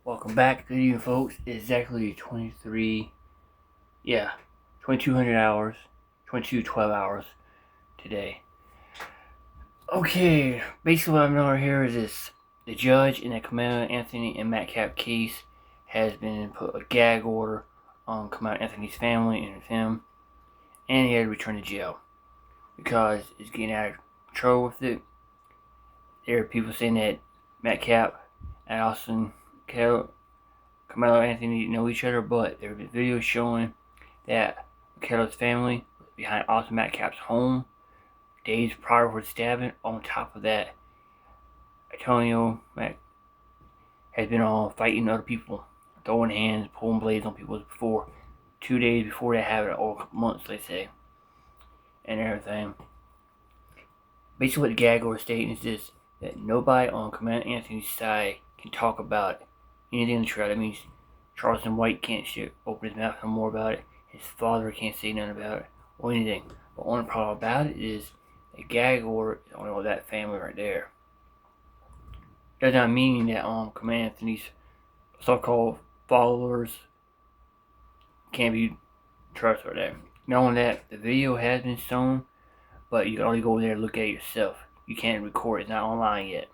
Welcome back. Good evening, folks. It's exactly 2200 hours, 2212 hours today. Okay, basically what I'm over here is this. The judge in the Carmelo Anthony and Matt Cap case has been put a gag order on Carmelo Anthony's family and him, and he had to return to jail because it's getting out of control with it. There are people saying that Matt Cap and Austin Carmelo Anthony know each other, but there have been videos showing that Carmelo's family was behind Austin Metcalf's home days prior to the stabbing. On top of that, Antonio Mac has been on fighting other people, throwing hands, pulling blades on people before, 2 days before they have it, or months they say, and everything. Basically, what the gag order stating is this: that nobody on Carmelo Anthony's side can talk about anything in the trial. That means Charleston White can't open his mouth no more about it. His father can't say nothing about it or anything. But the only problem about it is the gag order is only on that family right there. Does not mean that Carmelo Anthony's so-called followers can't be trusted there. Not only that, the video has been shown, but you can only go there and look at it yourself. You can't record it. It's not online yet.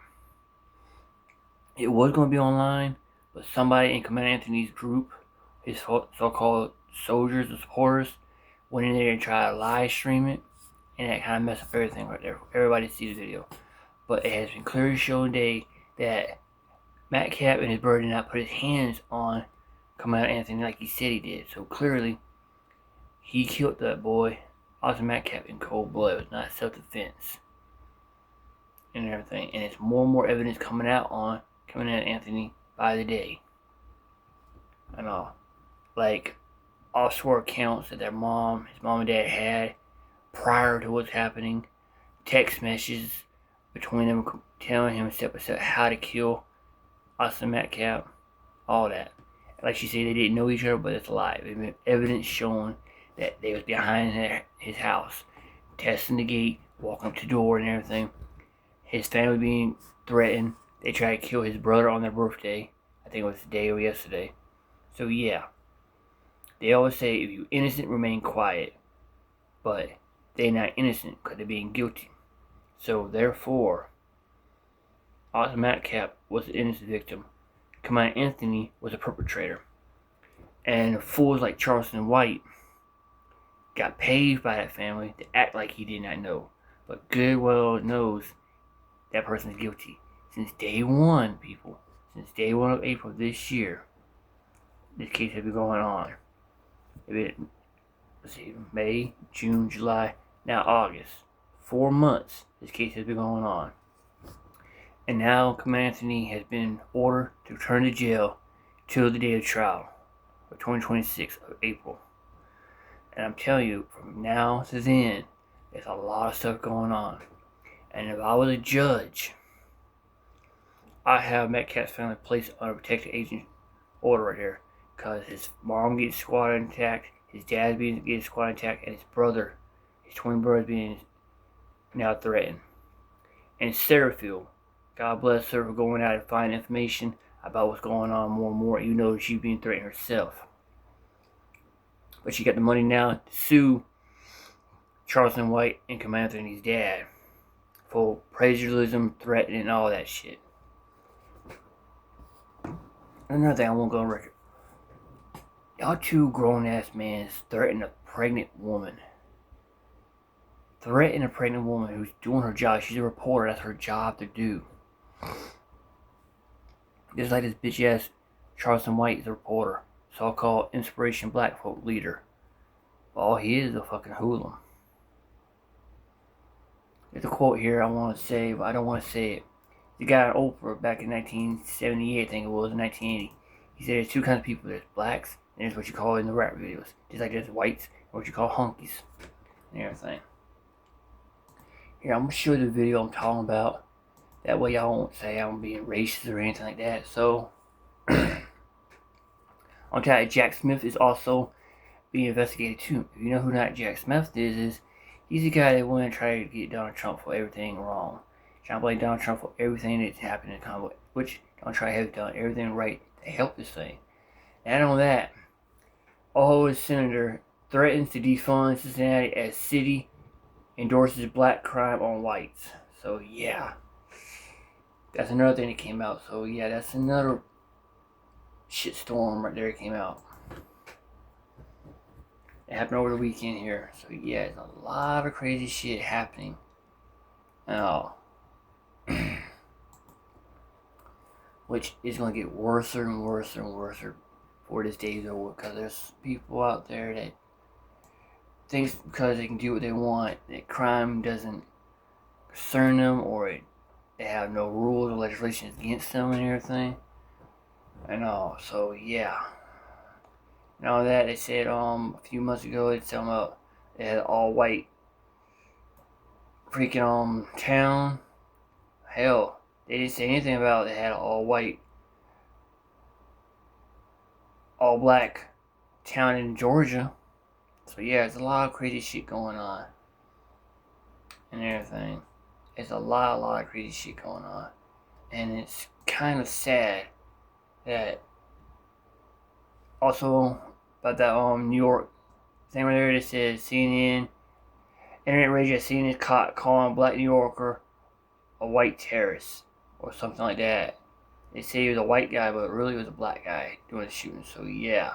It was going to be online, but somebody in Carmelo Anthony's group, his so-called soldiers or supporters, went in there and tried to live stream it, and that kind of messed up everything right there. Everybody sees the video. But it has been clearly shown today that Matt Cap and his brother did not put his hands on Carmelo Anthony like he said he did. So clearly, he killed that boy, Austin Metcalf, in cold blood. It was not self-defense and everything. And it's more and more evidence coming out on Carmelo Anthony by the day. And all. Like, offshore accounts that his mom and dad had prior to what's happening. Text messages between them telling him step by step how to kill Austin Metcalf. All that. Like she said, they didn't know each other, but it's a lie. There's been evidence showing that they was behind his house, testing the gate, walking up to the door and everything. His family being threatened. They tried to kill his brother on their birthday. I think it was today or yesterday. So yeah. They always say if you're innocent, remain quiet. But they're not innocent because they're being guilty. So therefore, Austin Metcalf was the innocent victim. Carmelo Anthony was a perpetrator. And fools like Charleston White got paid by that family to act like he did not know. But good well knows that person is guilty. Since day one, people. Since day one of April this year, this case has been going on. Let's see, May, June, July, now August. 4 months this case has been going on. And now Carmelo Anthony has been ordered to return to jail till the day of trial, of 2026 of April. And I'm telling you, from now to then, there's a lot of stuff going on. And if I was a judge, I have Metcalf's family placed on a protected agent order right here. Because his mom gets squatted and attacked, his dad getting squatted and attacked, and his brother, his twin brother, is being now threatened. And Satterfield, God bless her for going out and finding information about what's going on more and more, even though she's being threatened herself. But she got the money now to sue Charleston White and Carmelo Anthony's dad for plagiarism, threatening, and all that shit. Another thing I won't go on record. Y'all two grown-ass men threaten a pregnant woman. Threaten a pregnant woman who's doing her job. She's a reporter. That's her job to do. Just like this bitch-ass Charleston White is a reporter. So-called Inspiration Black Folk leader. All he is a fucking hoodlum. There's a quote here I want to say, but I don't want to say it. The guy on Oprah back in 1978, I think it was, in 1980. He said there's two kinds of people. There's blacks, and there's what you call in the rap videos. Just like there's whites, and what you call honkies, and everything. Here, I'm going to show you the video I'm talking about. That way y'all won't say I'm being racist or anything like that. So, on top of Jack Smith is also being investigated too. If you know who not Jack Smith is he's the guy that went and tried to get Donald Trump for everything wrong. Trying to blame Donald Trump for everything that's happened in Congo, which Don't try to have done everything right to help this thing. And not only that, Ohio senator threatens to defund Cincinnati as city endorses black crime on whites. So yeah, that's another thing that came out. So yeah, that's another shitstorm right there that came out. It happened over the weekend here. So yeah, there's a lot of crazy shit happening. Which is going to get worse and worse and worse before this day is over. Because there's people out there that think because they can do what they want, that crime doesn't concern them, or they have no rules or legislation against them and everything. So yeah. And all that, they said a few months ago, they talking about they had all white freaking town. Hell, they didn't say anything about they had all white, all black town in Georgia. So yeah, there's a lot of crazy shit going on and everything. There's a lot of crazy shit going on, and it's kind of sad that also about that New York thing right there that says CNN, internet radio CNN is caught calling a black New Yorker a white terrorist or something like that. They say he was a white guy, but really it was a black guy doing the shooting. So yeah,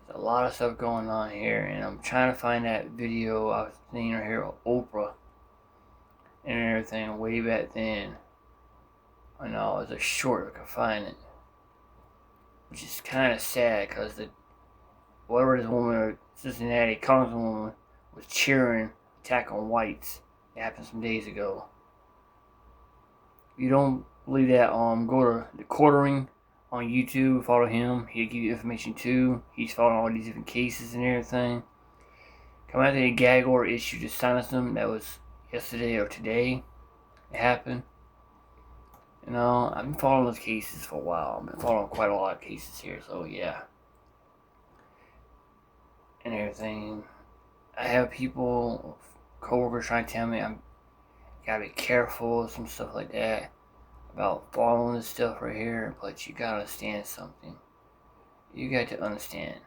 there's a lot of stuff going on here, and I'm trying to find that video I was seeing right here of Oprah and everything way back then. I know it was a short, I could find it, which is kind of sad because whatever this woman, Cincinnati congresswoman, was cheering attack on whites. It happened some days ago. If you don't believe that, go to the Quartering on YouTube, follow him. He'll give you information too. He's following all these different cases and everything. Come out to the gag order issue to silence them. That was yesterday or today. It happened. I've been following those cases for a while. I've been following quite a lot of cases here, so yeah. And everything. I have people, coworkers trying to tell me I'm gotta be careful, some stuff like that, about following this stuff right here, but you gotta understand something. You got to understand,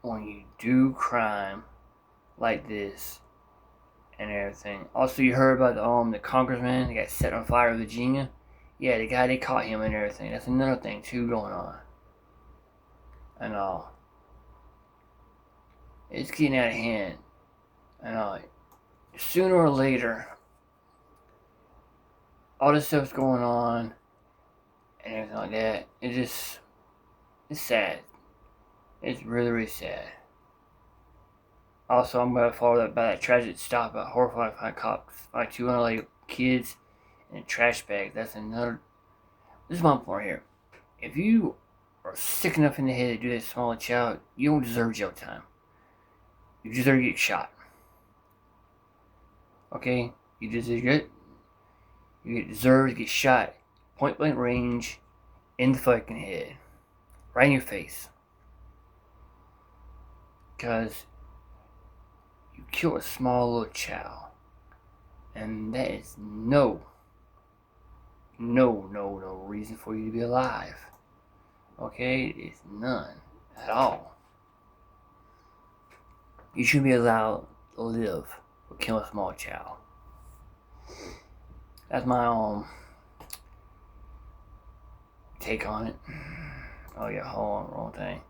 when you do crime like this and everything. Also, you heard about the congressman that got set on fire in Virginia? Yeah, the guy, they caught him and everything. That's another thing too going on. And it's getting out of hand. And sooner or later, all this stuff's going on and everything like that. It's sad. It's really, really sad. Also, I'm going to follow that by that tragic stop about horrifying find cops find 200 kids in trash bags. That's another. This is my point here. If you are sick enough in the head to do that small child, you don't deserve jail time. You deserve to get shot. Okay? You deserve to get shot point blank range in the fucking head. Right in your face. Because you killed a small little child. And that is no reason for you to be alive. Okay? It's none at all. You shouldn't be allowed to live or kill a small child. That's my take on it. Oh yeah, hold on, wrong thing.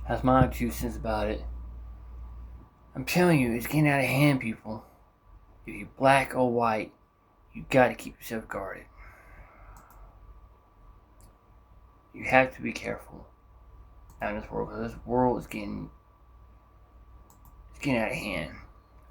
That's my 2 cents about it. I'm telling you, it's getting out of hand, people. If you're black or white, you gotta keep yourself guarded. You have to be careful out in this world, because this world is getting out of hand.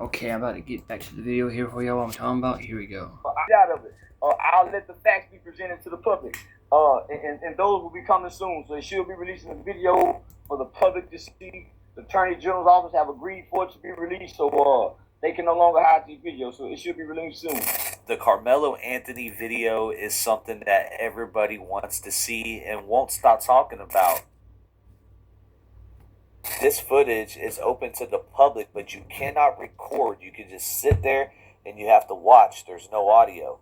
Okay, I'm about to get back to the video here for y'all. What I'm talking about. Here we go. Out of it. I'll let the facts be presented to the public. And those will be coming soon. So they should be releasing a video for the public to see. The Attorney General's office have agreed for it to be released. So they can no longer hide these videos, so it should be released soon. The Carmelo Anthony video is something that everybody wants to see and won't stop talking about. This footage is open to the public, but you cannot record. You can just sit there and you have to watch. There's no audio.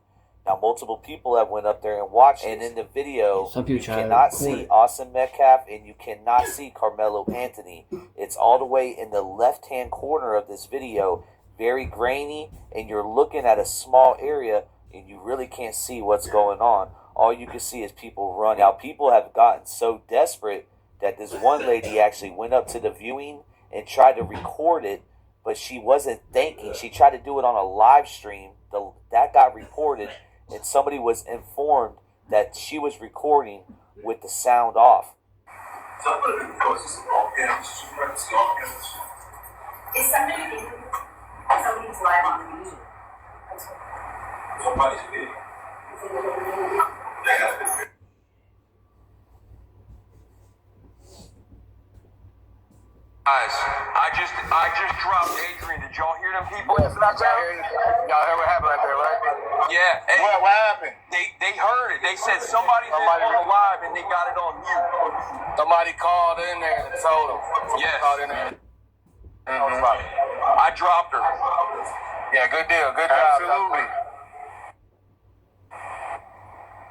Now, multiple people have went up there and watched, and in the video, you cannot see Austin Metcalf and you cannot see Carmelo Anthony. It's all the way in the left-hand corner of this video, very grainy, and you're looking at a small area, and you really can't see what's going on. All you can see is people running. Now, people have gotten so desperate that this one lady actually went up to the viewing and tried to record it, but she wasn't thinking. She tried to do it on a live stream. That got reported, and somebody was informed that she was recording with the sound off. Is somebody's live on the video? Somebody's video. Guys, I just dropped Adrian. Did y'all hear them people? Y'all heard what happened right there, right? Yeah. Hey, what happened? They heard it. They said somebody's on the live and they got it on mute. Somebody called in there and told them. Yes. Called in there. I dropped her. Yeah, good deal. Good job. Absolutely.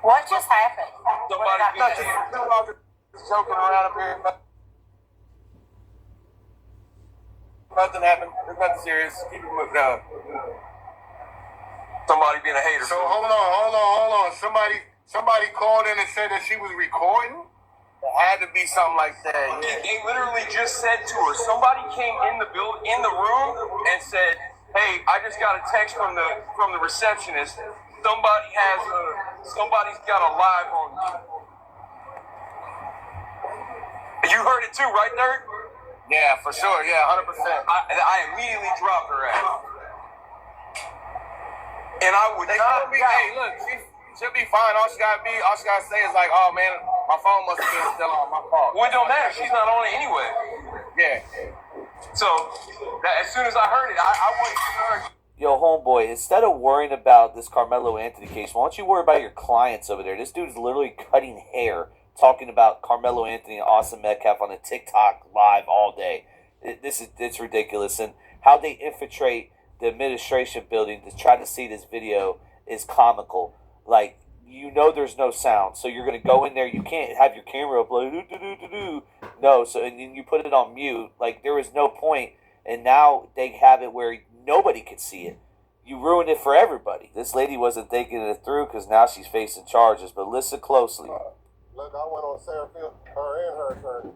What just happened? Somebody joking around up here. Nothing happened. It's nothing serious. Keep it moving down. Somebody being a hater. So hold on. Somebody called in and said that she was recording. It had to be something like that. Yeah. They literally just said to her. Somebody came in the room and said, "Hey, I just got a text from the receptionist. Somebody's got a live on you." You heard it too, right, Dirk? Yeah, for sure. Yeah, 100%. I immediately dropped her ass. And I would not be. Hey, look, she'll be fine. All she gotta say is like, "Oh man, my phone must have been still on. My fault." Well, it don't matter. She's not on it anyway. Yeah. So as soon as I heard it, I went to her. Yo, homeboy, instead of worrying about this Carmelo Anthony case, why don't you worry about your clients over there? This dude's literally cutting hair, talking about Carmelo Anthony and Austin Metcalf on a TikTok live all day. It's ridiculous. And how they infiltrate the administration building to try to see this video is comical. Like, you know there's no sound, so you're going to go in there. You can't have your camera up like, no, so and then you put it on mute. Like, there was no point, and now they have it where nobody can see it. You ruined it for everybody. This lady wasn't thinking it through because now she's facing charges, but listen closely. Look, I went on Sarah Field, her and her attorney.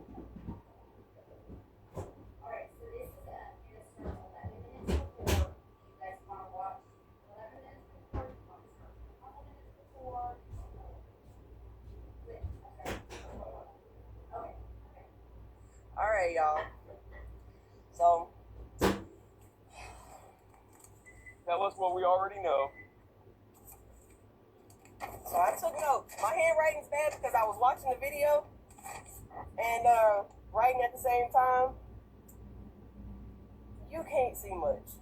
All right, y'all. So, Tell us what we already know. So I took notes. My handwriting's bad because I was watching the video and writing at the same time. You can't see much.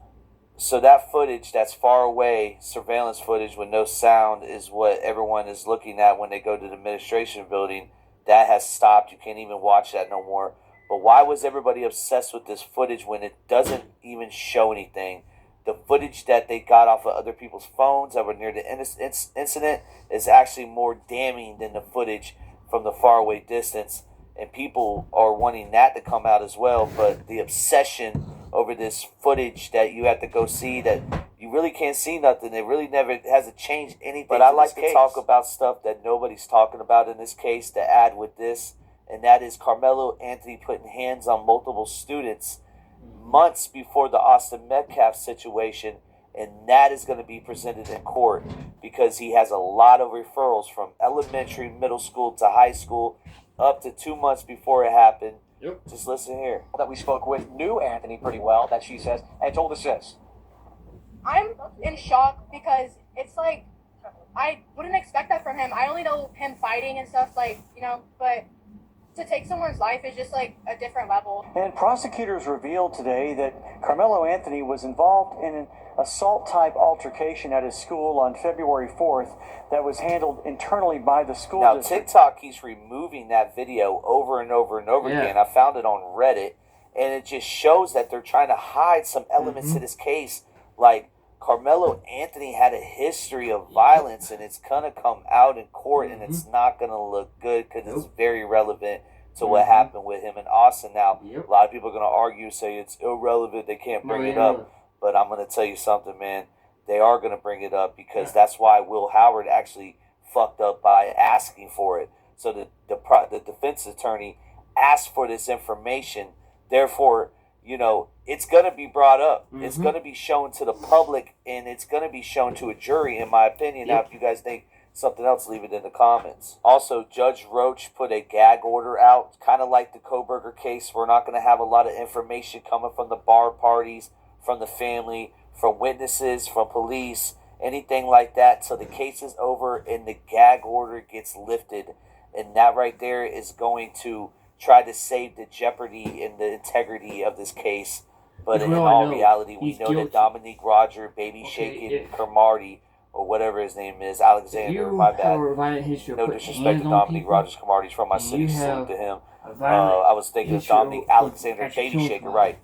So that footage that's far away, surveillance footage with no sound, is what everyone is looking at when they go to the administration building. That has stopped. You can't even watch that no more. But why was everybody obsessed with this footage when it doesn't even show anything? The footage that they got off of other people's phones that were near the incident is actually more damning than the footage from the faraway distance. And people are wanting that to come out as well. But the obsession over this footage that you have to go see, that you really can't see nothing. It really never hasn't changed anything. But I like to talk about stuff that nobody's talking about in this case to add with this. And that is Carmelo Anthony putting hands on multiple students months before the Austin Metcalf situation, and that is going to be presented in court because he has a lot of referrals from elementary, middle school to high school up to 2 months before it happened. Yep. Just listen here. That we spoke with knew Anthony pretty well, that she says, and told us this. I'm in shock because it's like, I wouldn't expect that from him. I only know him fighting and stuff, like, you know, but to take someone's life is just like a different level. And prosecutors revealed today that Carmelo Anthony was involved in an assault-type altercation at his school on February 4th that was handled internally by the school Now, district. TikTok keeps removing that video over and over and over Yeah. again. I found it on Reddit, and it just shows that they're trying to hide some elements to this case. Like, Carmelo Anthony had a history of violence, and it's going to come out in court, and it's not going to look good because it's very relevant to what happened with him in Austin. Now, Yep. a lot of people are going to argue, say it's irrelevant, they can't bring it up. But I'm going to tell you something, man. They are going to bring it up because that's why Will Howard actually fucked up by asking for it. So the defense attorney asked for this information. Therefore, you know, it's going to be brought up. It's going to be shown to the public, and it's going to be shown to a jury, in my opinion. Now, if you guys think something else, leave it in the comments. Also, Judge Roach put a gag order out, kind of like the Kohberger case. We're not going to have a lot of information coming from the bar parties, from the family, from witnesses, from police, anything like that, till the case is over and the gag order gets lifted. And that right there is going to try to save the jeopardy and the integrity of this case. But in all reality, we know that Dominique Roger, Baby Shakin, Cromartie, or whatever his name is, Alexander, my bad. No disrespect to Dominique Rogers Cromartie's from my city, salute to him. I was thinking of Dominique Alexander, Baby Shaker, right.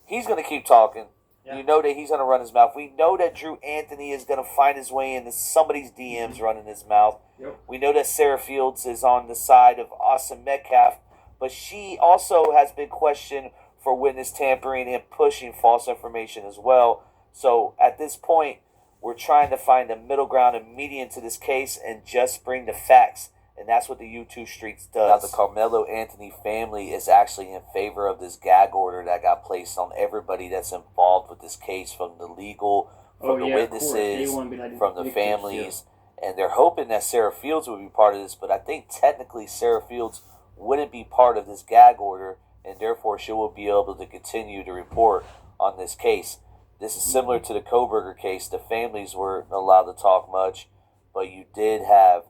He's going to keep talking. You know that he's going to run his mouth. We know that Drew Anthony is going to find his way into somebody's DMs running his mouth. We know that Sarah Fields is on the side of Austin Metcalf, but she also has been questioned for witness tampering and pushing false information as well. So at this point, we're trying to find a middle ground and median to this case and just bring the facts. And that's what the YouTube Streets does. Now, the Carmelo Anthony family is actually in favor of this gag order that got placed on everybody that's involved with this case, from the legal, from the witnesses, from the families. And they're hoping that Sarah Fields will be part of this. But I think technically Sarah Fields wouldn't be part of this gag order, and therefore she will be able to continue to report on this case. This is similar to the Kohberger case. The families weren't allowed to talk much, but you did have,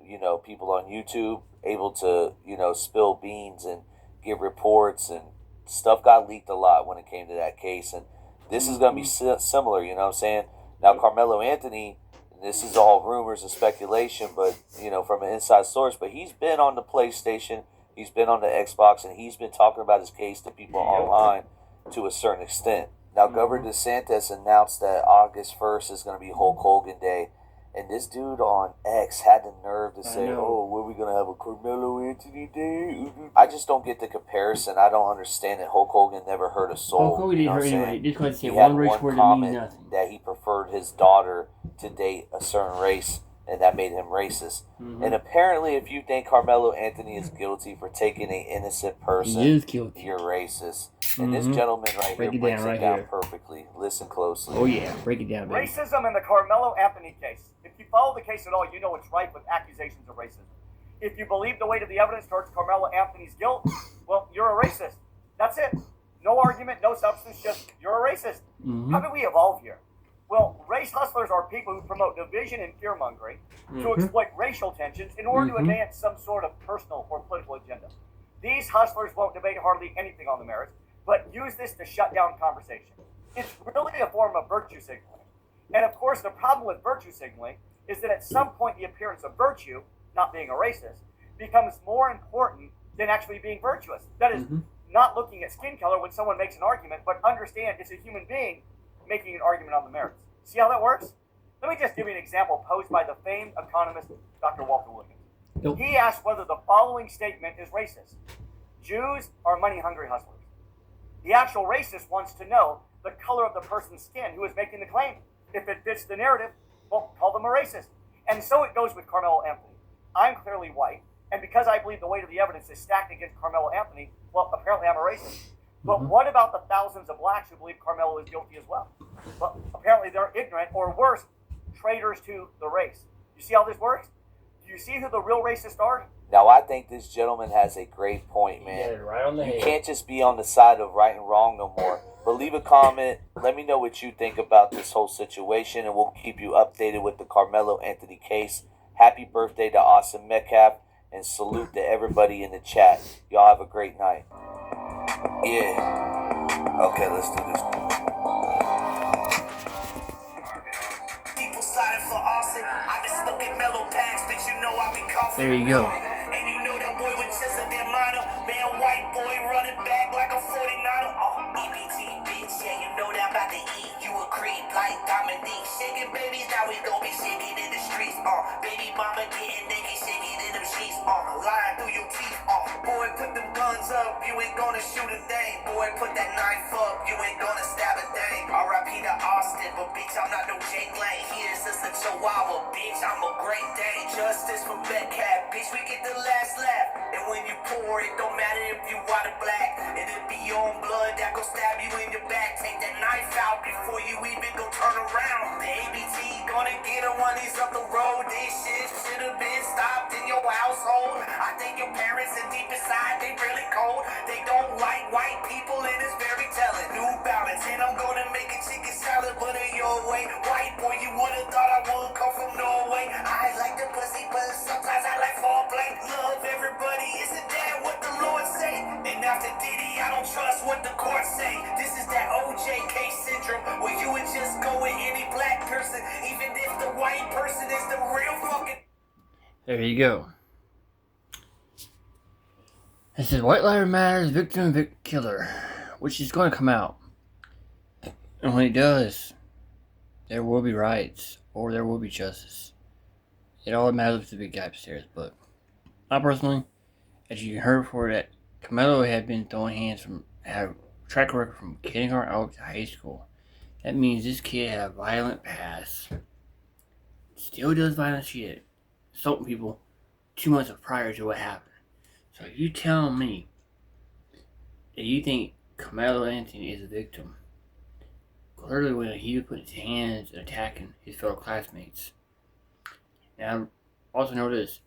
you know, people on YouTube able to, you know, spill beans and give reports, and stuff got leaked a lot when it came to that case. And this is going to be similar, you know what I'm saying? Now, Carmelo Anthony, this is all rumors and speculation, but, you know, from an inside source, but he's been on the PlayStation, he's been on the Xbox, and he's been talking about his case to people online to a certain extent. Now, Governor DeSantis announced that August 1st is going to be Hulk Hogan Day. And this dude on X had the nerve to say, oh, what are we going to have, a Carmelo Anthony Day? I just don't get the comparison. I don't understand it. Hulk Hogan never hurt a soul. Hulk Hogan didn't hurt anybody. Just going to say he had one race word that means nothing. That he preferred his daughter to date a certain race, and that made him racist. And apparently, if you think Carmelo Anthony is guilty for taking an innocent person, he is guilty. You're racist. And this gentleman right here breaks it down perfectly. Listen closely. Oh yeah, break it down, baby. Racism in the Carmelo Anthony case. If you follow the case at all, you know it's rife with accusations of racism. If you believe the weight of the evidence towards Carmelo Anthony's guilt, well, you're a racist. That's it. No argument, no substance, just you're a racist. How did we evolve here? Well, race hustlers are people who promote division and fear-mongering to exploit racial tensions in order to advance some sort of personal or political agenda. These hustlers won't debate hardly anything on the merits, but use this to shut down conversation. It's really a form of virtue signaling. And of course, the problem with virtue signaling is that at some point the appearance of virtue, not being a racist, becomes more important than actually being virtuous. That is, not looking at skin color when someone makes an argument, but understand it's a human being making an argument on the merits. See how that works? Let me just give you an example posed by the famed economist Dr. Walter Williams. He asked whether the following statement is racist. Jews are money-hungry hustlers. The actual racist wants to know the color of the person's skin who is making the claim. If it fits the narrative, well, call them a racist. And so it goes with Carmelo Anthony. I'm clearly white, and because I believe the weight of the evidence is stacked against Carmelo Anthony, well, apparently I'm a racist. But what about the thousands of blacks who believe Carmelo is guilty as well? Well, apparently they're ignorant, or worse, traitors to the race. You see how this works? Do you see who the real racists are? Now, I think this gentleman has a great point, man. Yeah, right on the head. You can't just be on the side of right and wrong no more. But leave a comment. Let me know what you think about this whole situation, and we'll keep you updated with the Carmelo Anthony case. Happy birthday to Austin Metcalf. and salute to everybody in the chat. Y'all have a great night. Yeah. Okay, let's do this. People sliding for Austin. I've been smoking mellow packs, but you know I be coughing. There you go. And you know that boy with just a damn minor. Man, white boy running back like a 49er. Oh, EBT, bitch. Yeah, you know that I'm about to eat. You a creep like Dominique. Shaking babies, now we gon' be shaking in the streets. Baby mama getting naked, shaking in them sheets. Lying through your teeth. Boy, put them guns up. You ain't gonna shoot a thing. Boy, put that knife up. You ain't gonna stab a thing. R.I.P. to Austin, but bitch, I'm not no Jake Lane. He is just a chihuahua, bitch. I'm a Great Dane. Justice for Metcalf, bitch. We get the last laugh. And when you pour, it don't matter if you white or black. It'll be your own blood that gon' stab you in your back. Take that knife out before you even go turn around. The ABT gonna get him when he's up the road. This shit should've been stopped in your household. I think your parents are deep inside, they really cold. They don't like white people and it's very telling. New Balance, and I'm gonna make a chicken salad, but in your way. White boy, you would've thought I would come from Norway. I like the pussy, but sometimes I like foreplay. Love everybody, isn't that what the Lord say? And after Diddy, I don't trust what the court say. This is that OJ case syndrome, where you would just go with any black person, even if the white person is the real fucking... There you go. It says White Lives Matter, Victim Killer, which is going to come out. And when it does, there will be riots, or there will be justice. It all matters with the big guy upstairs, but I personally, as you heard before, that Carmelo had been throwing hands from, had a track record from kindergarten out to high school. That means this kid had a violent past. Still does violent shit. Assaulting people 2 months prior to what happened. So you tell me that you think Carmelo Anthony is a victim, clearly when he was putting his hands and attacking his fellow classmates. Now, also know this.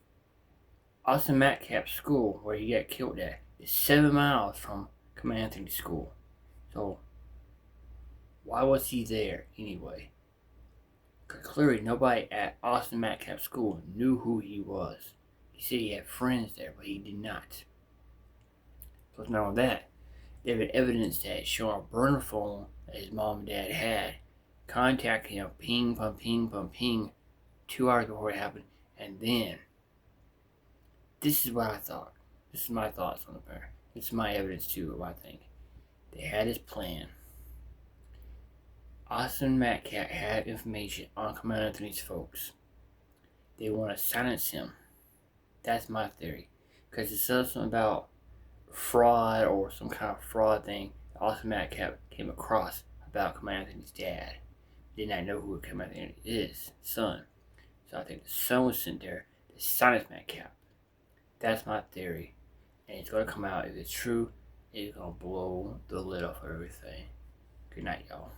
Austin Metcalf's school, where he got killed at, is 7 miles from Carmelo Anthony's school. So, why was he there anyway? Because clearly nobody at Austin Metcalf's school knew who he was. He said he had friends there, but he did not. Plus, not only that, there had evidence that showing a burner phone that his mom and dad had, contacting him, ping, pum, ping, pum, ping, 2 hours before it happened. And then, this is what I thought. This is my thoughts on the matter. This is my evidence too of what I think. They had this plan. Austin Metcalf had information on Carmelo Anthony's folks. They want to silence him. That's my theory. Because it says something about fraud or some kind of fraud thing Austin Metcalf came across about Carmelo Anthony's dad. Did not know who Carmelo Anthony is, son. So I think the son was sent there to silence Metcalf. That's my theory. And it's going to come out. If it's true, it's going to blow the lid off of everything. Good night, y'all.